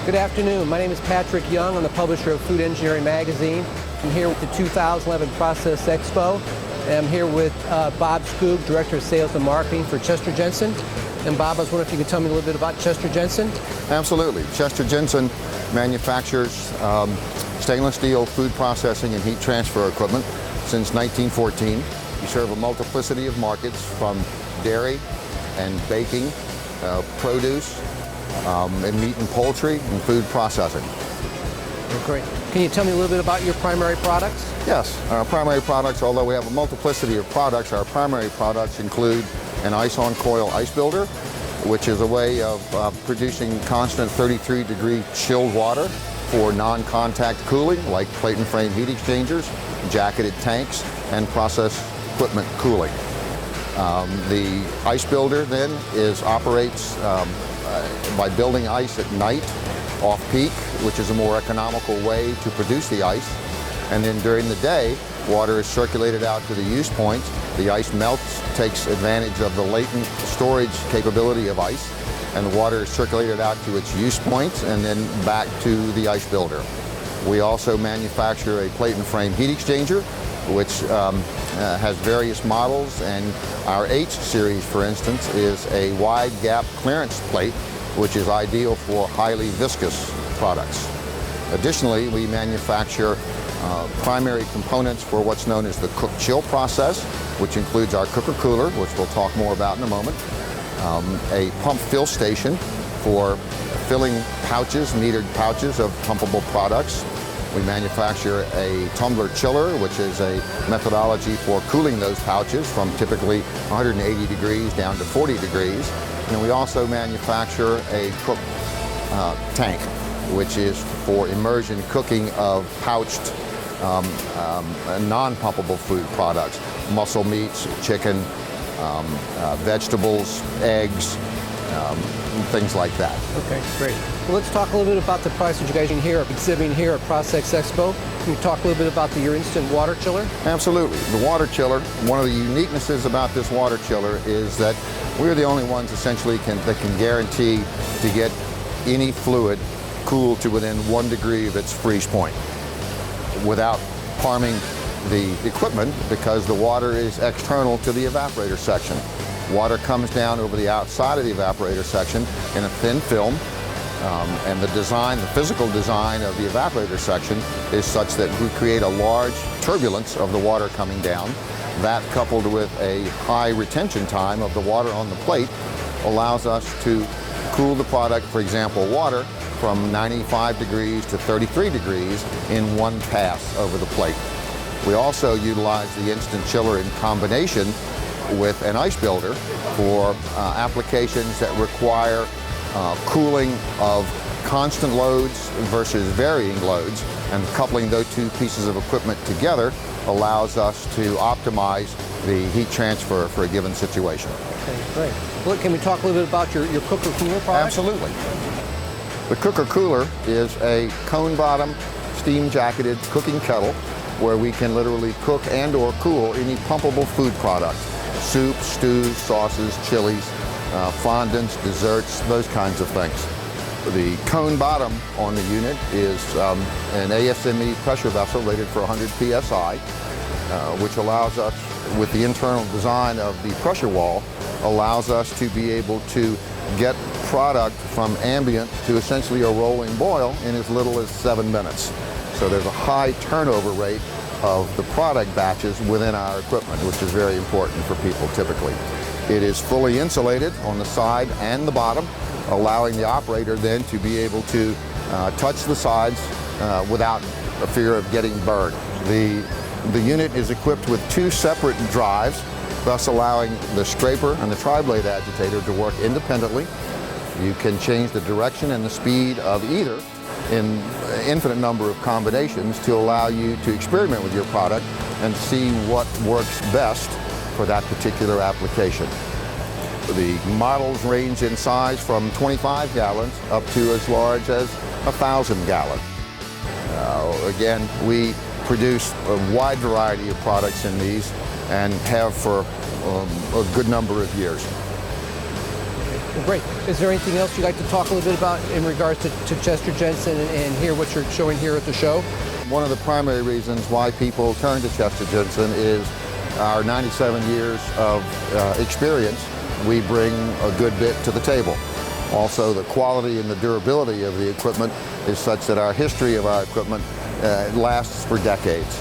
Good afternoon. My name is Patrick Young. I'm the publisher of Food Engineering Magazine. I'm here with the 2011 Process Expo. I'm here with Bob Skoog, Director of Sales and Marketing for Chester-Jensen. And Bob, I was wondering if you could tell me a little bit about Chester-Jensen. Absolutely. Chester-Jensen manufactures stainless steel food processing and heat transfer equipment since 1914. We serve a multiplicity of markets from dairy and baking, produce, and meat and poultry and food processing. Great. Can you tell me a little bit about your primary products? Yes, our primary products, although we have a multiplicity of products, our primary products include an ice-on-coil ice builder, which is a way of producing constant 33-degree chilled water for non-contact cooling, like plate and frame heat exchangers, jacketed tanks, and process equipment cooling. The ice builder then operates by building ice at night, off-peak, which is a more economical way to produce the ice. And then during the day, water is circulated out to the use point. The ice melts, takes advantage of the latent storage capability of ice, and the water is circulated out to its use points and then back to the ice builder. We also manufacture a plate and frame heat exchanger, which has various models, and our H series, for instance, is a wide gap clearance plate, which is ideal for highly viscous products. Additionally, we manufacture primary components for what's known as the cook-chill process, which includes our cooker cooler, which we'll talk more about in a moment, a pump fill station for filling pouches, metered pouches of pumpable products. We manufacture a tumbler chiller, which is a methodology for cooling those pouches from typically 180 degrees down to 40 degrees. And we also manufacture a cook tank, which is for immersion cooking of pouched non-pumpable food products, muscle meats, chicken, vegetables, eggs, things like that. Okay, great. Well, let's talk a little bit about the products that you guys are exhibiting here at Process Expo. Can you talk a little bit about your instant water chiller? Absolutely. The water chiller, one of the uniquenesses about this water chiller is that we're the only ones essentially that can guarantee to get any fluid cooled to within 1 degree of its freeze point without harming the equipment, because the water is external to the evaporator section. Water comes down over the outside of the evaporator section in a thin film, and the physical design of the evaporator section is such that we create a large turbulence of the water coming down. That, coupled with a high retention time of the water on the plate, allows us to cool the product, for example, water, from 95 degrees to 33 degrees in one pass over the plate. We also utilize the instant chiller in combination with an ice builder for applications that require cooling of constant loads versus varying loads, and coupling those two pieces of equipment together allows us to optimize the heat transfer for a given situation. Okay, great. Well, can we talk a little bit about your cooker cooler product? Absolutely. The cooker cooler is a cone bottom, steam jacketed cooking kettle where we can literally cook and or cool any pumpable food product. Soups, stews, sauces, chilies, fondants, desserts, those kinds of things. The cone bottom on the unit is an ASME pressure vessel rated for 100 psi, which allows us, with the internal design of the pressure wall, allows us to be able to get product from ambient to essentially a rolling boil in as little as 7 minutes. So there's a high turnover rate of the product batches within our equipment, which is very important for people typically. It is fully insulated on the side and the bottom, allowing the operator then to be able to touch the sides without a fear of getting burned. The unit is equipped with 2 separate drives, thus allowing the scraper and the tri-blade agitator to work independently. You can change the direction and the speed of either in infinite number of combinations to allow you to experiment with your product and see what works best for that particular application. The models range in size from 25 gallons up to as large as 1,000 gallons. Again, we produce a wide variety of products in these and have for a good number of years. Well, great. Is there anything else you'd like to talk a little bit about in regards to Chester-Jensen and hear what you're showing here at the show? One of the primary reasons why people turn to Chester-Jensen is our 97 years of experience. We bring a good bit to the table. Also, the quality and the durability of the equipment is such that our history of our equipment lasts for decades.